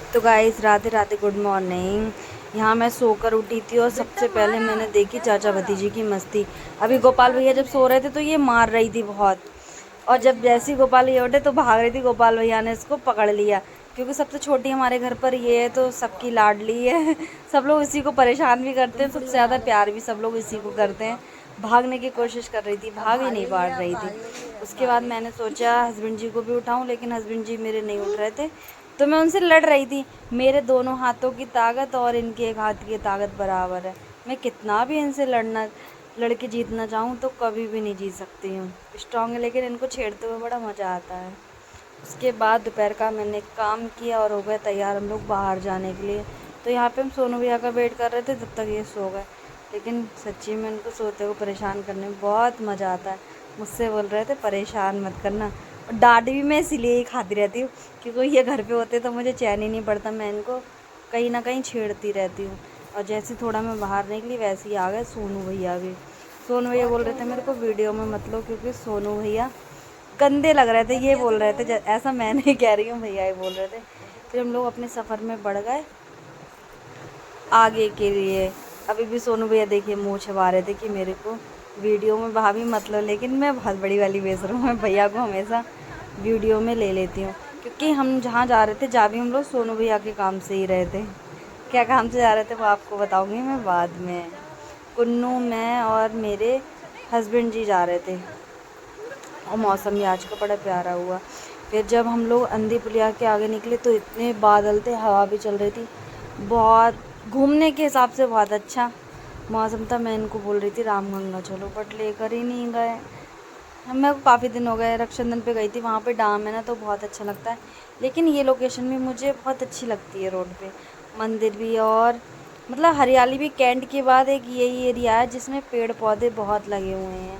तो guys Radhe Radhe, good morning. यहाँ मैं सोकर उठी थी और सबसे पहले मैंने देखी चाचा भतीजी की मस्ती। अभी गोपाल भैया जब सो रहे थे तो ये मार रही थी बहुत, और जब जैसे ही गोपाल भैया उठे तो भाग रही थी। गोपाल भैया ने इसको पकड़ लिया क्योंकि सबसे छोटी हमारे घर पर ये है तो सबकी लाडली है। सब लोग इसी को परेशान भी करते हैं, सबसे ज़्यादा प्यार भी सब लोग इसी को करते हैं। भागने की कोशिश कर रही थी, भाग ही नहीं पा रही थी। उसके बाद मैंने सोचा हस्बैंड जी को भी उठाऊं, लेकिन हस्बैंड जी मेरे नहीं उठ रहे थे, तो मैं उनसे लड़ रही थी। मेरे दोनों हाथों की ताकत और इनके एक हाथ की ताकत बराबर है। मैं कितना भी इनसे लड़के जीतना चाहूँ तो कभी भी नहीं जीत सकती हूँ। स्ट्रांग है, लेकिन इनको छेड़ते हुए बड़ा मज़ा आता है। उसके बाद दोपहर का मैंने काम किया और हो गए तैयार हम लोग बाहर जाने के लिए। तो यहाँ पे हम सोनू भैया का वेट कर रहे थे, तब तक ये सो गए। लेकिन सच्ची में इनको सोते हुए परेशान करने में बहुत मज़ा आता है। मुझसे बोल रहे थे परेशान मत करना, और डांट भी मैं इसीलिए ही खाती रहती हूँ, क्योंकि ये घर पे होते तो मुझे चैन ही नहीं पड़ता। मैं इनको कहीं ना कहीं छेड़ती रहती हूँ। और जैसे थोड़ा मैं बाहर निकली वैसे ही आ गए सोनू भैया भी। सोनू भैया बोल रहे थे मेरे को वीडियो में मत लो, क्योंकि सोनू भैया गंदे लग रहे थे, ये बोल रहे थे। ऐसा मैं नहीं कह रही हूँ, भैया ही बोल रहे थे। फिर हम लोग अपने सफ़र में बढ़ गए आगे के लिए। अभी भी सोनू भैया देखिए मुँह छिपा रहे थे कि मेरे को वीडियो में भाभी मत लो, लेकिन मैं बहुत बड़ी वाली बेशरम हूँ। मैं भैया को हमेशा वीडियो में ले लेती हूँ, क्योंकि हम जहाँ जा रहे थे जा भी हम लोग सोनू भैया के काम से ही रहे थे। क्या काम से जा रहे थे वो आपको बताऊँगी मैं बाद में। कुन्नू, मैं और मेरे हस्बैंड जी जा रहे थे, और मौसम भी आज का बड़ा प्यारा हुआ। फिर जब हम लोग अंधी पुलिया के आगे निकले तो इतने बादल थे, हवा भी चल रही थी। बहुत घूमने के हिसाब से बहुत अच्छा मौसम था। मैं इनको बोल रही थी रामगंगा चलो, बट लेकर ही नहीं गए। मैं को काफ़ी दिन हो गए, रक्षाबंधन पे गई थी, वहाँ पे डैम है ना तो बहुत अच्छा लगता है। लेकिन ये लोकेशन भी मुझे बहुत अच्छी लगती है, रोड पे मंदिर भी और मतलब हरियाली भी। कैंट के बाद एक यही एरिया है जिसमें पेड़ पौधे बहुत लगे हुए हैं।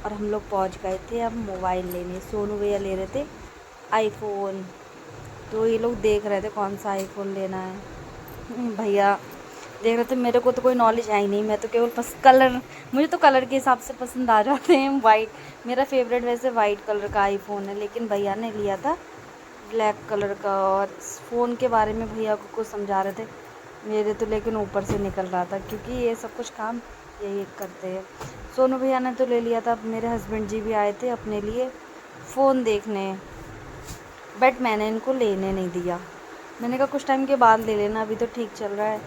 और हम लोग पहुँच गए थे अब मोबाइल लेने। सोनू भैया ले रहे थे आईफोन, तो ये लोग देख रहे थे कौन सा आईफोन लेना है। भैया देख रहे थे, मेरे को तो कोई नॉलेज है ही नहीं। मैं तो केवल बस कलर, मुझे तो कलर के हिसाब से पसंद आ जाते हैं। वाइट मेरा फेवरेट वैसे वाइट कलर का आईफोन है, लेकिन भैया ने लिया था ब्लैक कलर का। और फ़ोन के बारे में भैया को कुछ समझा रहे थे, मेरे तो लेकिन ऊपर से निकल रहा था, क्योंकि ये सब कुछ काम यही करते हैं। सोनू भैया ने तो ले लिया था। मेरे हस्बैंड जी भी आए थे अपने लिए फ़ोन देखने, बट मैंने इनको लेने नहीं दिया। मैंने कहा कुछ टाइम के बाद ले लेना, अभी तो ठीक चल रहा है।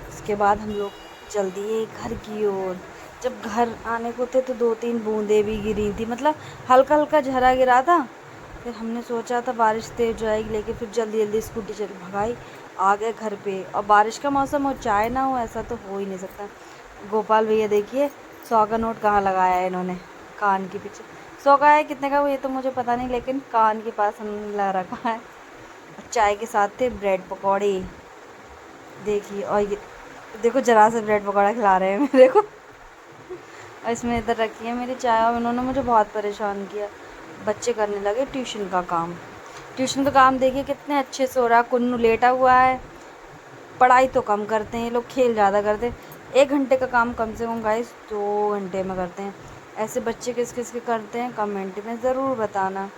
उसके बाद हम लोग चल दिए घर की ओर। जब घर आने को थे तो 2-3 बूंदें भी गिरी थी, मतलब हल्का हल्का झरा गिरा था। फिर हमने सोचा था बारिश तेज जाएगी, लेकिन फिर जल्दी जल्दी स्कूटी चल भगाई, आ गए घर पे। और बारिश का मौसम हो, चाय ना हो, ऐसा तो हो ही नहीं सकता। गोपाल भैया देखिए 100 का नोट कहाँ लगाया है इन्होंने, कान के पीछे। 100 का है, कितने का वो ये तो मुझे पता नहीं, लेकिन कान के पास हमने लगा रखा है। चाय के साथ थे ब्रेड पकौड़े, देखिए। और ये देखो जरा से ब्रेड पकौड़ा खिला रहे हैं मेरे को। और इसमें इधर रखी है मेरी चाय, और उन्होंने मुझे बहुत परेशान किया। बच्चे करने लगे ट्यूशन का काम। ट्यूशन का काम देखिए कितने अच्छे से हो रहा है। कुन्नू लेटा हुआ है, पढ़ाई तो कम करते हैं ये लोग, खेल ज़्यादा करते हैं। 1 घंटे का काम कम से कम गाइस 2 घंटे में करते हैं। ऐसे बच्चे किस किस के करते हैं कमेंट में ज़रूर बताना।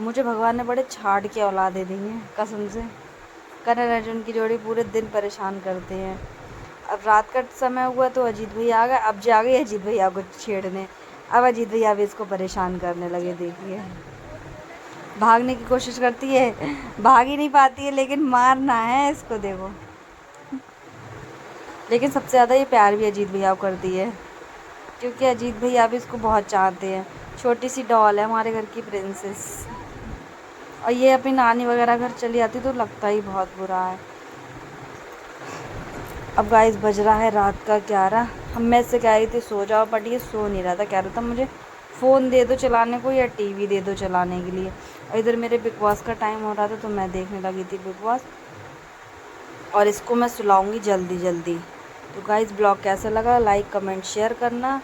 मुझे भगवान ने बड़े छाड़ के औलादे दी हैं कसम से। करण अर्जुन की जोड़ी पूरे दिन परेशान करते हैं। अब रात का समय हुआ तो अजीत भैया आ गए, अब जा गए अजीत भैया को छेड़ने। अब अजीत भैया भी इसको परेशान करने लगे, देखिए भागने की कोशिश करती है, भाग ही नहीं पाती है, लेकिन मारना है इसको देखो। लेकिन सबसे ज़्यादा ये प्यार भी अजीत भैया को करती है, क्योंकि अजीत भैया भी इसको बहुत चाहते हैं। छोटी सी डॉल है हमारे घर की, प्रिंसेस। और ये अपनी नानी वगैरह घर चली जाती तो लगता ही बहुत बुरा है। अब गाइस बज रहा है रात का 11। हम मैं से कह रही थी सो जाओ, बट ये सो नहीं रहा था। कह रहा था मुझे फ़ोन दे दो चलाने को या टीवी दे दो चलाने के लिए। और इधर मेरे बिग बॉस का टाइम हो रहा था तो मैं देखने लगी थी बिग बॉस, और इसको मैं सुलाऊंगी जल्दी जल्दी। तो गाइस ब्लॉग कैसा लगा, लाइक कमेंट शेयर करना।